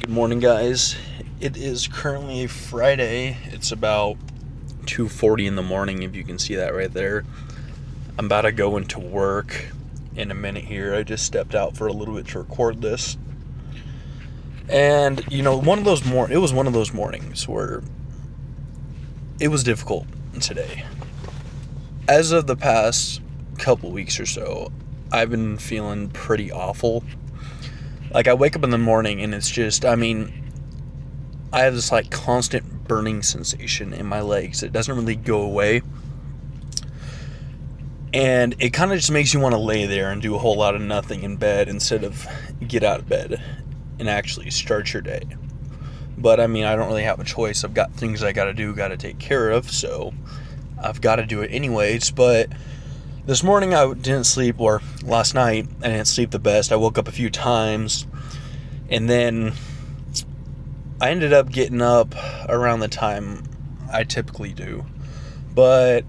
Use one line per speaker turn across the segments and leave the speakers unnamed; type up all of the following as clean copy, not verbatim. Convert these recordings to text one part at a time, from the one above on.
Good morning, guys. It is currently Friday. It's about 2:40 in the morning, if you can see that right there. I'm about to go into work in a minute here. I just stepped out for a little bit to record this. And, it was one of those mornings where it was difficult today. As of the past couple weeks or so, I've been feeling pretty awful. Like, I wake up in the morning and it's just, I have this constant burning sensation in my legs. It doesn't really go away. And it kind of just makes you want to lay there and do a whole lot of nothing in bed instead of get out of bed and actually start your day. But I don't really have a choice. I've got things I got to take care of, so I've got to do it anyways. But this morning I didn't sleep, or last night I didn't sleep the best. I woke up a few times, and then I ended up getting up around the time I typically do. But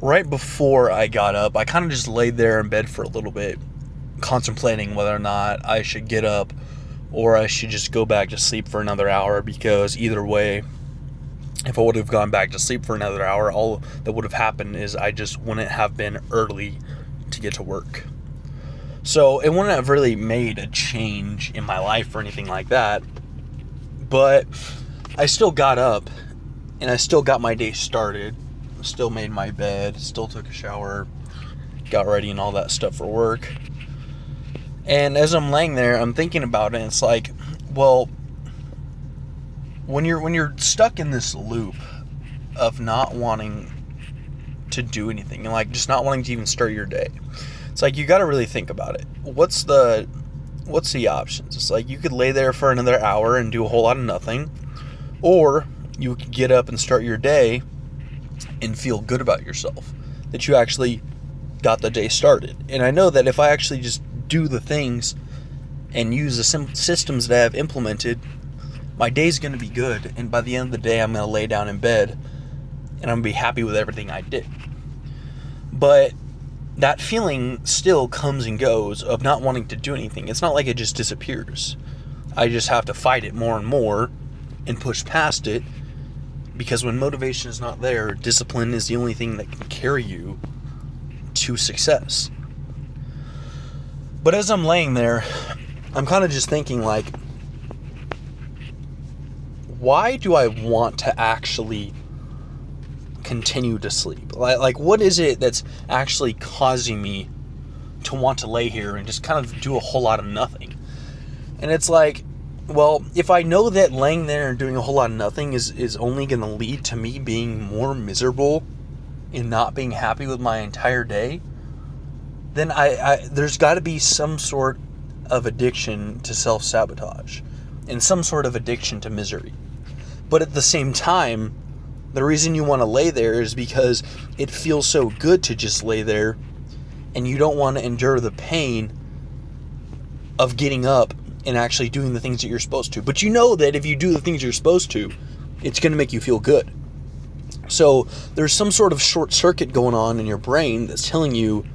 right before I got up, I kind of just laid there in bed for a little bit, contemplating whether or not I should get up or I should just go back to sleep for another hour, because either way, if I would have gone back to sleep for another hour, all that would have happened is I just wouldn't have been early to get to work. So it wouldn't have really made a change in my life or anything like that. But I still got up and I still got my day started. Still made my bed, still took a shower, got ready and all that stuff for work. And as I'm laying there, I'm thinking about it, and it's like, well, when you're stuck in this loop of not wanting to do anything and just not wanting to even start your day, it's like you got to really think about it. What's the options? It's like you could lay there for another hour and do a whole lot of nothing, or you could get up and start your day and feel good about yourself that you actually got the day started. And I know that if I actually just do the things and use the systems that I have implemented, my day's going to be good, and by the end of the day, I'm going to lay down in bed, and I'm going to be happy with everything I did. But that feeling still comes and goes of not wanting to do anything. It's not like it just disappears. I just have to fight it more and more and push past it, because when motivation is not there, discipline is the only thing that can carry you to success. But as I'm laying there, I'm kind of just thinking, why do I want to actually continue to sleep? What is it that's actually causing me to want to lay here and just kind of do a whole lot of nothing? And it's like, well, if I know that laying there and doing a whole lot of nothing is only going to lead to me being more miserable and not being happy with my entire day, then there's got to be some sort of addiction to self-sabotage and some sort of addiction to misery. But at the same time, the reason you want to lay there is because it feels so good to just lay there, and you don't want to endure the pain of getting up and actually doing the things that you're supposed to. But you know that if you do the things you're supposed to, it's going to make you feel good. So there's some sort of short circuit going on in your brain that's telling you,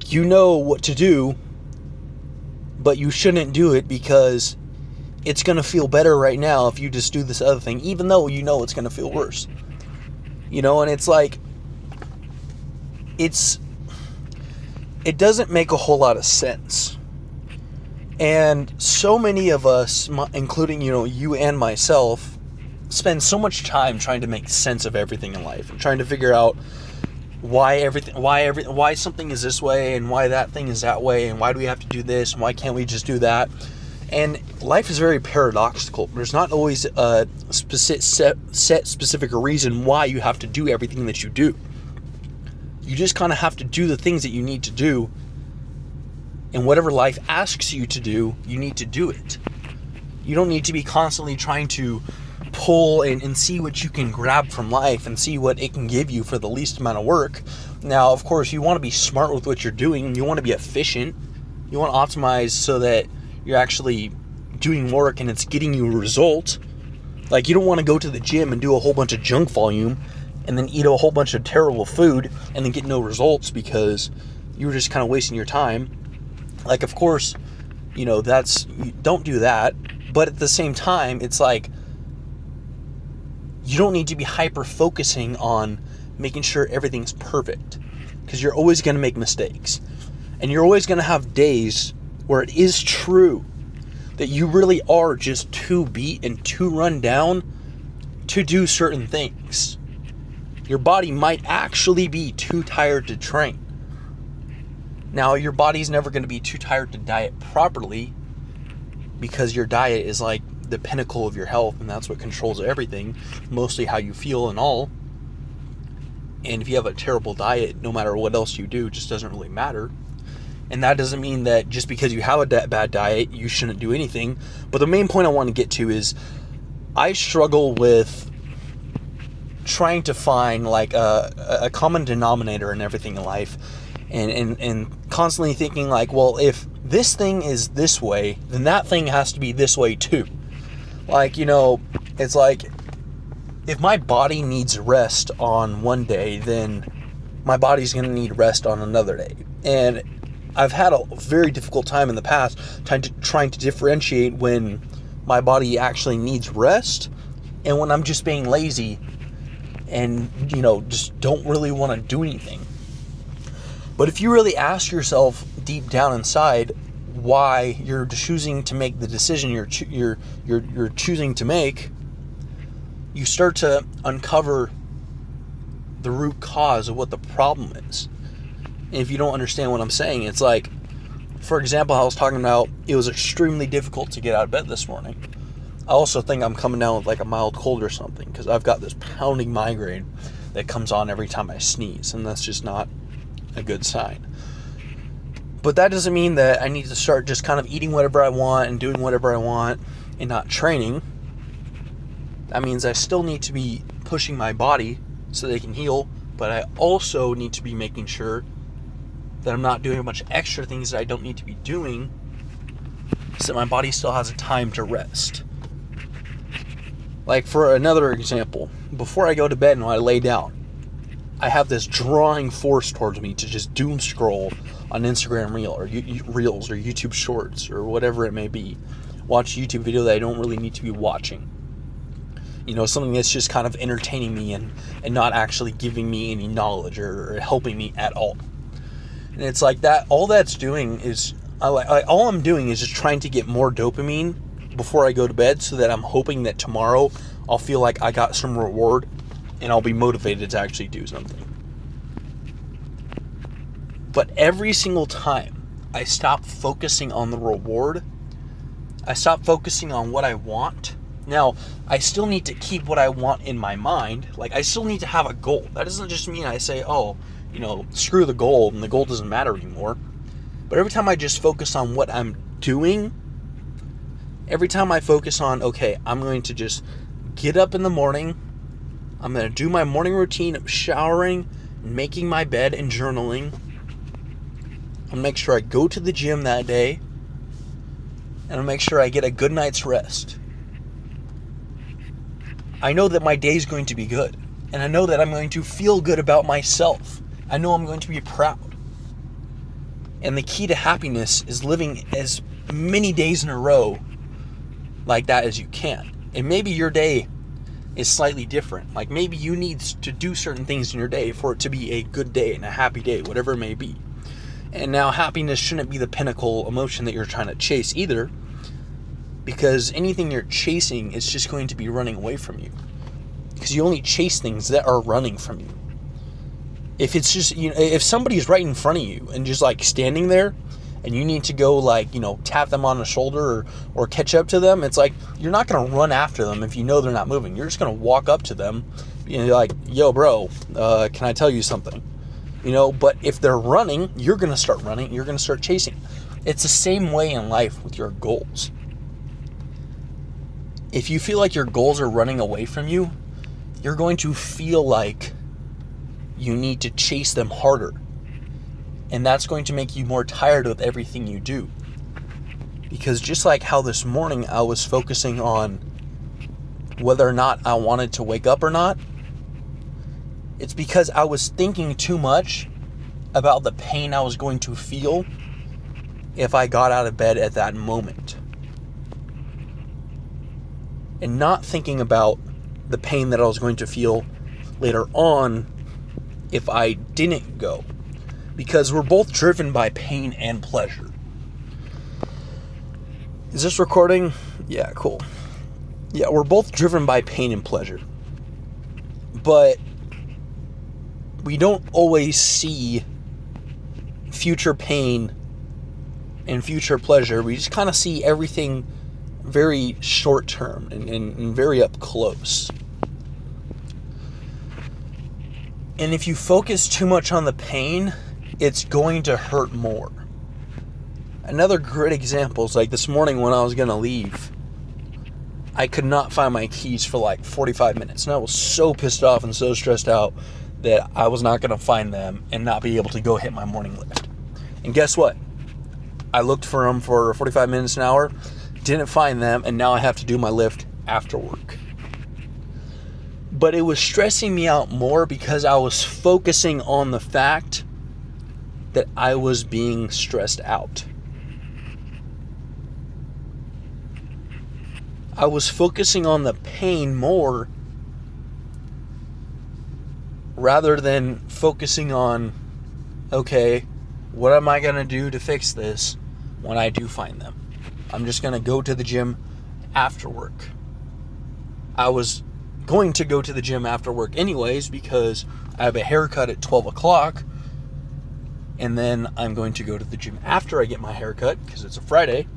you know what to do, but you shouldn't do it because it's going to feel better right now if you just do this other thing, even though you know it's going to feel worse. And it's like, it doesn't make a whole lot of sense. And so many of us, including, you and myself, spend so much time trying to make sense of everything in life and trying to figure out why something is this way and why that thing is that way, and why do we have to do this and why can't we just do that? And life is very paradoxical. There's not always a specific reason why you have to do everything that you do. You just kind of have to do the things that you need to do, and whatever life asks you to do, you need to do it. You don't need to be constantly trying to pull and see what you can grab from life and see what it can give you for the least amount of work. Now, of course, you want to be smart with what you're doing. You want to be efficient. You want to optimize so that you're actually doing work and it's getting you a result. You don't want to go to the gym and do a whole bunch of junk volume and then eat a whole bunch of terrible food and then get no results because you were just kind of wasting your time. Of course, don't do that. But at the same time, it's like, you don't need to be hyper focusing on making sure everything's perfect, because you're always going to make mistakes, and you're always going to have days where it is true that you really are just too beat and too run down to do certain things. Your body might actually be too tired to train. Now, your body's never going to be too tired to diet properly, because your diet is like the pinnacle of your health, and that's what controls everything, mostly how you feel and all. And if you have a terrible diet, no matter what else you do, it just doesn't really matter. And that doesn't mean that just because you have a bad diet, you shouldn't do anything. But the main point I want to get to is, I struggle with trying to find like a common denominator in everything in life, and constantly thinking like, well, if this thing is this way, then that thing has to be this way too. Like, it's like, if my body needs rest on one day, then my body's going to need rest on another day. And I've had a very difficult time in the past trying to differentiate when my body actually needs rest and when I'm just being lazy and, just don't really want to do anything. But if you really ask yourself deep down inside why you're choosing to make the decision you're choosing to make, you start to uncover the root cause of what the problem is. And if you don't understand what I'm saying, it's like, for example, I was talking about, it was extremely difficult to get out of bed this morning. I also think I'm coming down with like a mild cold or something, because I've got this pounding migraine that comes on every time I sneeze, and that's just not a good sign. But that doesn't mean that I need to start just kind of eating whatever I want and doing whatever I want and not training. That means I still need to be pushing my body so they can heal, but I also need to be making sure that I'm not doing a bunch of extra things that I don't need to be doing, so that my body still has a time to rest. Like, for another example, before I go to bed and when I lay down, I have this drawing force towards me to just doom scroll on Instagram Reels or YouTube Shorts or whatever it may be. Watch a YouTube video that I don't really need to be watching. Something that's just kind of entertaining me and not actually giving me any knowledge or helping me at all. And it's like that. All that's doing is, all I'm doing is just trying to get more dopamine before I go to bed, so that I'm hoping that tomorrow I'll feel like I got some reward and I'll be motivated to actually do something. But every single time I stop focusing on the reward, I stop focusing on what I want. Now, I still need to keep what I want in my mind. Like, I still need to have a goal. That doesn't just mean I say, screw the goal and the goal doesn't matter anymore. But every time I just focus on what I'm doing, every time I focus on, okay, I'm going to just get up in the morning, I'm going to do my morning routine of showering, making my bed, and journaling. I'm going to make sure I go to the gym that day, and I'll make sure I get a good night's rest. I know that my day is going to be good, and I know that I'm going to feel good about myself. I know I'm going to be proud. And the key to happiness is living as many days in a row like that as you can. And maybe your day is slightly different. Like, maybe you need to do certain things in your day for it to be a good day and a happy day, whatever it may be. And now, happiness shouldn't be the pinnacle emotion that you're trying to chase either, because anything you're chasing is just going to be running away from you, because you only chase things that are running from you. If it's just, if somebody's right in front of you and just like standing there, and you need to go tap them on the shoulder or catch up to them, it's like, you're not going to run after them if you know they're not moving. You're just going to walk up to them, like, yo, bro, can I tell you something? But if they're running, you're going to start running. You're going to start chasing. It's the same way in life with your goals. If you feel like your goals are running away from you, you're going to feel like you need to chase them harder. And that's going to make you more tired with everything you do. Because just like how this morning I was focusing on whether or not I wanted to wake up or not, it's because I was thinking too much about the pain I was going to feel if I got out of bed at that moment. and not thinking about the pain that I was going to feel later on if I didn't go. Because we're both driven by pain and pleasure. Is this recording? Yeah, cool. Yeah, we're both driven by pain and pleasure. But we don't always see future pain and future pleasure. We just kind of see everything very short term and very up close. And if you focus too much on the pain, it's going to hurt more. Another great example is like this morning when I was going to leave, I could not find my keys for like 45 minutes. And I was so pissed off and so stressed out that I was not going to find them and not be able to go hit my morning lift. And guess what? I looked for them for 45 minutes, an hour, didn't find them, and now I have to do my lift after work. But it was stressing me out more because I was focusing on the fact that I was being stressed out. I was focusing on the pain more rather than focusing on, okay, what am I going to do to fix this when I do find them? I'm just going to go to the gym after work. I was going to go to the gym after work anyways because I have a haircut at 12 o'clock. And then I'm going to go to the gym after I get my haircut because it's a Friday.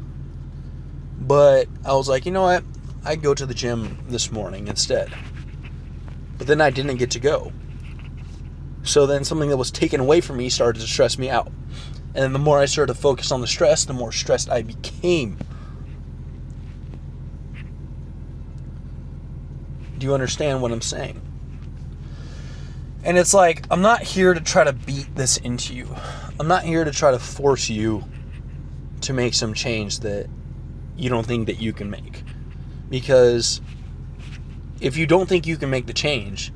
But I was like, you know what? I'd go to the gym this morning instead. But then I didn't get to go. So then something that was taken away from me started to stress me out. And then the more I started to focus on the stress, the more stressed I became. Do you understand what I'm saying? And it's like, I'm not here to try to beat this into you. I'm not here to try to force you to make some change that you don't think that you can make. Because if you don't think you can make the change,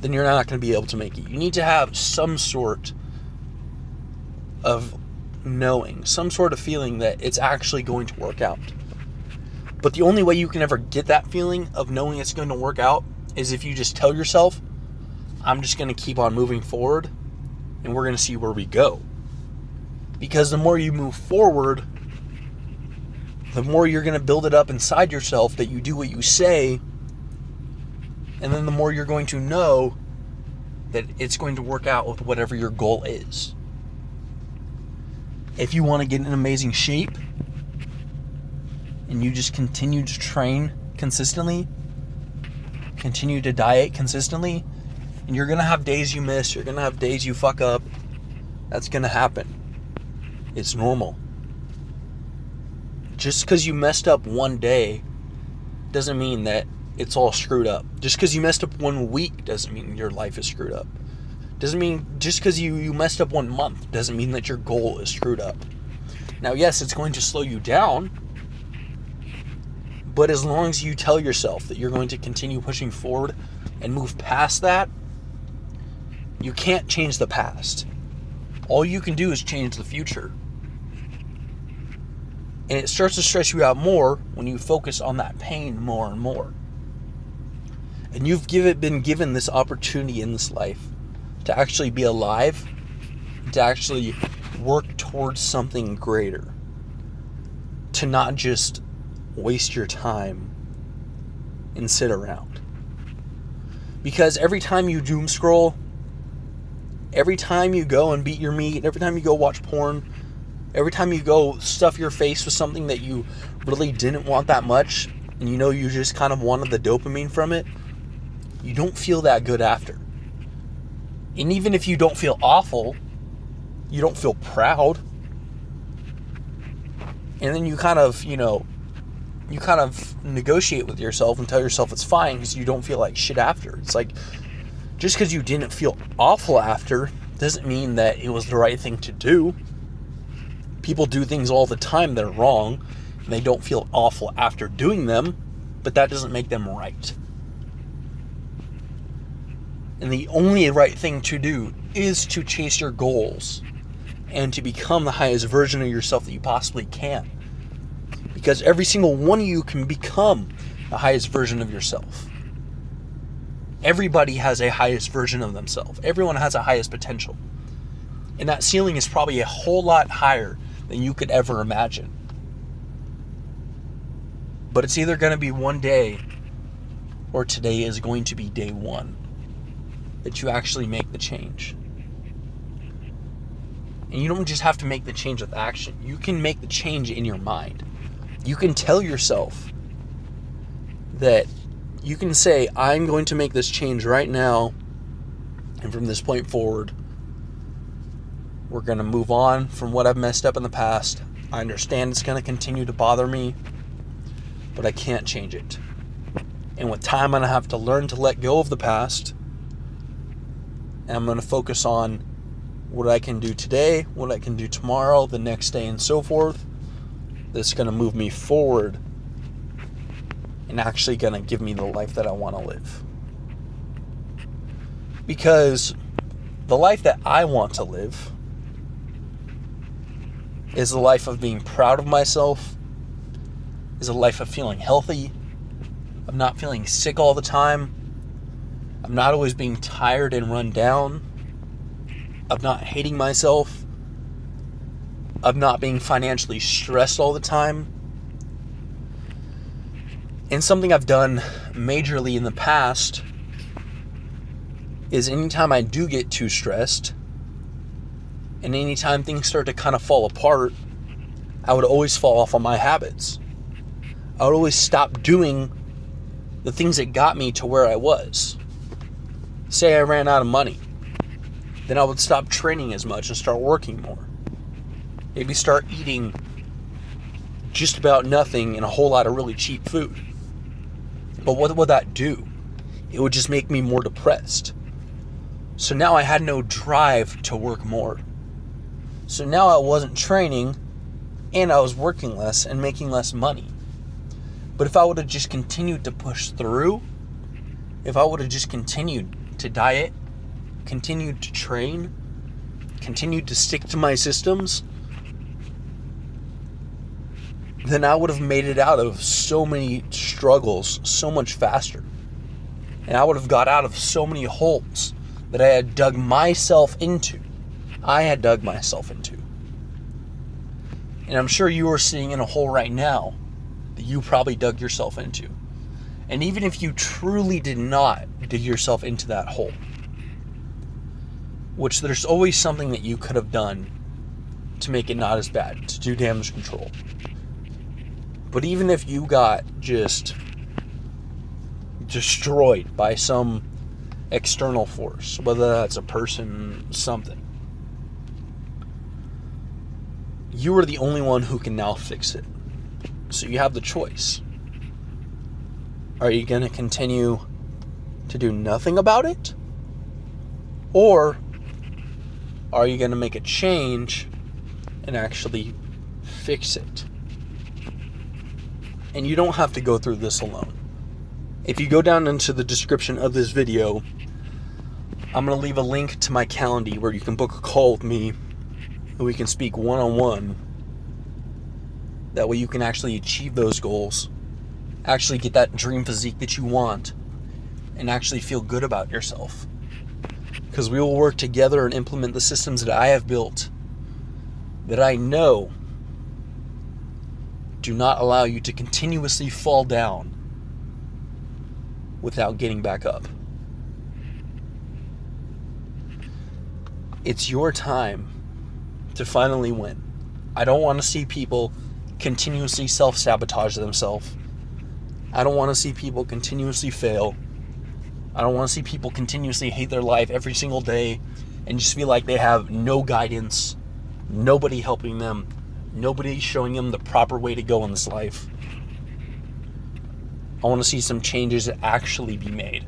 then you're not going to be able to make it. You need to have some sort of knowing, some sort of feeling that it's actually going to work out. But the only way you can ever get that feeling of knowing it's going to work out is if you just tell yourself, I'm just going to keep on moving forward and we're going to see where we go. Because the more you move forward, the more you're going to build it up inside yourself that you do what you say, and then the more you're going to know that it's going to work out with whatever your goal is. If you want to get in amazing shape and you just continue to train consistently, continue to diet consistently, and you're going to have days you miss, you're going to have days you fuck up. That's going to happen. It's normal. Just because you messed up one day doesn't mean that it's all screwed up. Just because you messed up 1 week doesn't mean your life is screwed up. Doesn't mean just because you messed up 1 month doesn't mean that your goal is screwed up. Now, yes, it's going to slow you down, but as long as you tell yourself that you're going to continue pushing forward and move past that, you can't change the past. All you can do is change the future. And it starts to stress you out more when you focus on that pain more and more. And you've been given this opportunity in this life to actually be alive, to actually work towards something greater. To not just waste your time and sit around. Because every time you doom scroll, every time you go and beat your meat, every time you go watch porn, every time you go stuff your face with something that you really didn't want that much, and you know you just kind of wanted the dopamine from it, you don't feel that good after. And even if you don't feel awful, you don't feel proud. And then you kind of, negotiate with yourself and tell yourself it's fine because you don't feel like shit after. It's like, just because you didn't feel awful after doesn't mean that it was the right thing to do. People do things all the time that are wrong, and they don't feel awful after doing them, but that doesn't make them right. And the only right thing to do is to chase your goals and to become the highest version of yourself that you possibly can. Because every single one of you can become the highest version of yourself. Everybody has a highest version of themselves. Everyone has a highest potential. And that ceiling is probably a whole lot higher than you could ever imagine. But it's either going to be one day, or today is going to be day one that you actually make the change. And you don't just have to make the change with action. You can make the change in your mind. You can tell yourself that you can say, I'm going to make this change right now, and from this point forward, we're going to move on from what I've messed up in the past. I understand it's going to continue to bother me, but I can't change it. And with time, I'm going to have to learn to let go of the past, and I'm going to focus on what I can do today, what I can do tomorrow, the next day, and so forth. That's going to move me forward and actually going to give me the life that I want to live. Because the life that I want to live is a life of being proud of myself, is a life of feeling healthy, of not feeling sick all the time, of not always being tired and run down, of not hating myself, of not being financially stressed all the time. And something I've done majorly in the past is anytime I do get too stressed, and anytime things start to kind of fall apart, I would always fall off on my habits. I would always stop doing the things that got me to where I was. Say I ran out of money. Then I would stop training as much and start working more. Maybe start eating just about nothing and a whole lot of really cheap food. But what would that do? It would just make me more depressed. So now I had no drive to work more. So now I wasn't training, and I was working less and making less money. But if I would have just continued to push through, if I would have just continued to diet, continued to train, continued to stick to my systems, then I would have made it out of so many struggles so much faster. And I would have got out of so many holes that I had dug myself into. And I'm sure you are sitting in a hole right now that you probably dug yourself into. And even if you truly did not dig yourself into that hole, which there's always something that you could have done to make it not as bad, to do damage control. But even if you got just destroyed by some external force, whether that's a person, something, you are the only one who can now fix it. So you have the choice. Are you going to continue to do nothing about it? Or are you going to make a change and actually fix it? And you don't have to go through this alone. If you go down into the description of this video, I'm going to leave a link to my calendar where you can book a call with me and we can speak one-on-one. That way you can actually achieve those goals, actually get that dream physique that you want, and actually feel good about yourself. Because we will work together and implement the systems that I have built that I know do not allow you to continuously fall down without getting back up. It's your time to finally win. I don't want to see people continuously self-sabotage themselves. I don't want to see people continuously fail. I don't want to see people continuously hate their life every single day and just feel like they have no guidance, nobody helping them, nobody showing them the proper way to go in this life. I want to see some changes that actually be made.